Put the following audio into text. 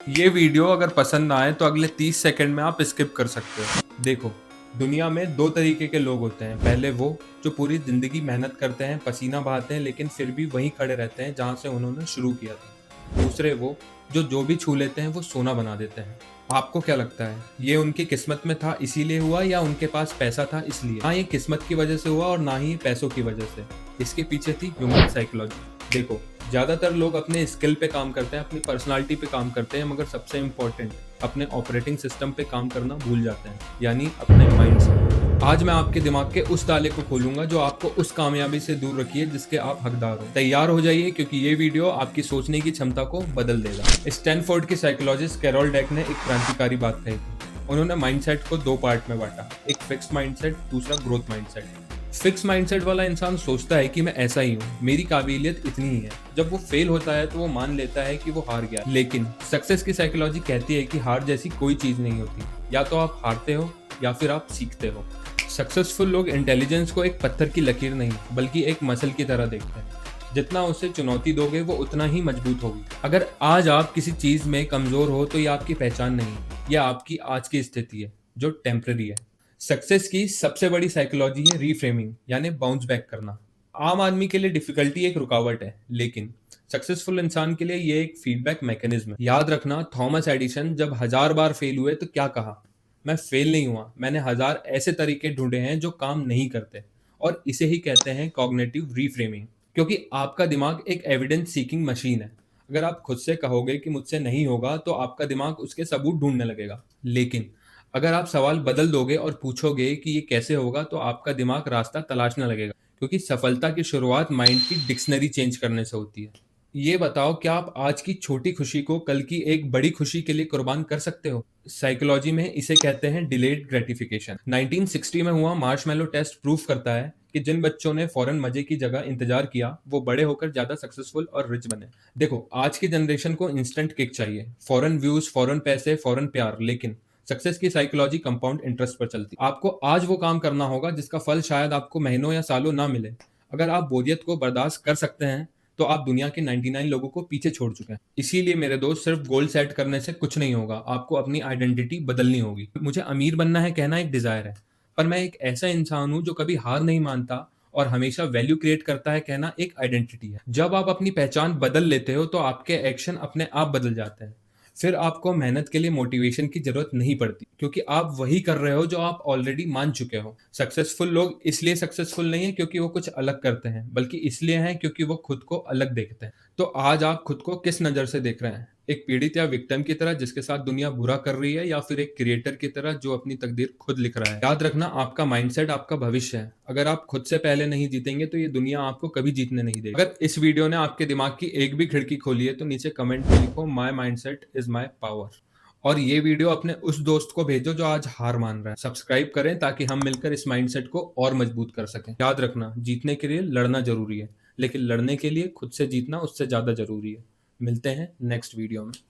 ये वीडियो अगर पसंद ना आए तो अगले 30 सेकंड में आप स्किप कर सकते हो। देखो, दुनिया में दो तरीके के लोग होते हैं। पहले वो जो पूरी जिंदगी मेहनत करते हैं, पसीना बहाते हैं, लेकिन फिर भी वहीं खड़े रहते हैं जहां से उन्होंने शुरू किया था। दूसरे वो जो भी छू लेते हैं वो सोना बना देते हैं। आपको क्या लगता है, ये उनकी किस्मत में था इसीलिए हुआ या उनके पास पैसा था इसलिए? ना ये किस्मत की वजह से हुआ और ना ही पैसों की वजह से। इसके पीछे थी ह्यूमन साइकोलॉजी। देखो, ज्यादातर लोग अपने स्किल पे काम करते हैं, अपनी पर्सनालिटी पे काम करते हैं, मगर सबसे इम्पोर्टेंट अपने ऑपरेटिंग सिस्टम पे काम करना भूल जाते हैं, यानी अपने माइंड से। आज मैं आपके दिमाग के उस ताले को खोलूंगा जो आपको उस कामयाबी से दूर रखी है जिसके आप हकदार हो। तैयार हो जाइए, क्योंकि ये वीडियो आपकी सोचने की क्षमता को बदल देगा। स्टैनफोर्ड की साइकोलॉजिस्ट कैरोल डेक ने एक क्रांतिकारी बात कही थी। उन्होंने माइंडसेट को दो पार्ट में बांटा, एक फिक्स माइंडसेट, दूसरा ग्रोथ माइंडसेट। फिक्स माइंडसेट वाला इंसान सोचता है कि मैं ऐसा ही हूँ, मेरी काबिलियत इतनी ही है। जब वो फेल होता है तो वो मान लेता है कि वो हार गया। लेकिन सक्सेस की साइकोलॉजी कहती है कि हार जैसी कोई चीज नहीं होती, या तो आप हारते हो या फिर आप सीखते हो। सक्सेसफुल लोग इंटेलिजेंस को एक पत्थर की लकीर नहीं बल्कि एक मसल की तरह देखते हैं। जितना उसे चुनौती दोगे वो उतना ही मजबूत होगी। अगर आज आप किसी चीज में कमजोर हो तो ये आपकी पहचान नहीं, यह आपकी आज की स्थिति है जो टेम्पररी है। सक्सेस की सबसे बड़ी साइकोलॉजी है रीफ्रेमिंग, यानी बाउंस बैक करना। आम आदमी के लिए डिफिकल्टी एक रुकावट है, लेकिन सक्सेसफुल इंसान के लिए ये एक फीडबैक मैकेनिज्म है। याद रखना, थॉमस एडिसन जब 1000 बार फेल हुए तो क्या कहा? मैं फेल नहीं हुआ, मैंने 1000 ऐसे तरीके ढूंढे हैं जो काम नहीं करते। और इसे ही कहते हैं कॉग्निटिव रीफ्रेमिंग। क्योंकि आपका दिमाग एक एविडेंस सीकिंग मशीन है। अगर आप खुद से कहोगे कि मुझसे नहीं होगा तो आपका दिमाग उसके सबूत ढूंढने लगेगा। लेकिन अगर आप सवाल बदल दोगे और पूछोगे कि ये कैसे होगा, तो आपका दिमाग रास्ता तलाशने लगेगा। क्योंकि सफलता की शुरुआत माइंड की डिक्शनरी चेंज करने से होती है। ये बताओ, क्या आप आज की छोटी खुशी को कल की एक बड़ी खुशी के लिए कुर्बान कर सकते हो? साइकोलॉजी में इसे कहते हैं डिलेड ग्रेटिफिकेशन। 1960 में हुआ मार्शमैलो टेस्ट प्रूफ करता है कि जिन बच्चों ने फौरन मजे की जगह इंतजार किया वो बड़े होकर ज्यादा सक्सेसफुल और रिच बने। देखो, आज की जनरेशन को इंस्टेंट किक चाहिए, फौरन व्यूज, फौरन पैसे, फौरन प्यार। लेकिन सक्सेस की साइकोलॉजी कंपाउंड इंटरेस्ट पर चलती है। आपको आज वो काम करना होगा जिसका फल शायद आपको महीनों या सालों ना मिले। अगर आप बोरियत को बर्दाश्त कर सकते हैं तो आप दुनिया के 99 लोगों को पीछे छोड़ चुके हैं। इसीलिए मेरे दोस्त, सिर्फ गोल सेट करने से कुछ नहीं होगा, आपको अपनी आइडेंटिटी बदलनी होगी। मुझे अमीर बनना है कहना एक डिजायर है, पर मैं एक ऐसा इंसान हूं जो कभी हार नहीं मानता और हमेशा वैल्यू क्रिएट करता है कहना एक आइडेंटिटी है। जब आप अपनी पहचान बदल लेते हो तो आपके एक्शन अपने आप बदल जाते हैं। फिर आपको मेहनत के लिए मोटिवेशन की जरूरत नहीं पड़ती, क्योंकि आप वही कर रहे हो जो आप ऑलरेडी मान चुके हो। सक्सेसफुल लोग इसलिए सक्सेसफुल नहीं है क्योंकि वो कुछ अलग करते हैं, बल्कि इसलिए हैं क्योंकि वो खुद को अलग देखते हैं। तो आज आप खुद को किस नजर से देख रहे हैं? एक पीड़ित या विक्टिम की तरह जिसके साथ दुनिया बुरा कर रही है, या फिर एक क्रिएटर की तरह जो अपनी तकदीर खुद लिख रहा है? याद रखना, आपका माइंडसेट आपका भविष्य है। अगर आप खुद से पहले नहीं जीतेंगे तो ये दुनिया आपको कभी जीतने नहीं देगी। अगर इस वीडियो ने आपके दिमाग की एक भी खिड़की खोली है तो नीचे कमेंट में लिखो, माई माइंडसेट इज माई पावर। और ये वीडियो अपने उस दोस्त को भेजो जो आज हार मान रहा है। सब्सक्राइब करें ताकि हम मिलकर इस माइंडसेट को और मजबूत कर सकें। याद रखना, जीतने के लिए लड़ना जरूरी है, लेकिन लड़ने के लिए खुद से जीतना उससे ज्यादा जरूरी है। मिलते हैं नेक्स्ट वीडियो में।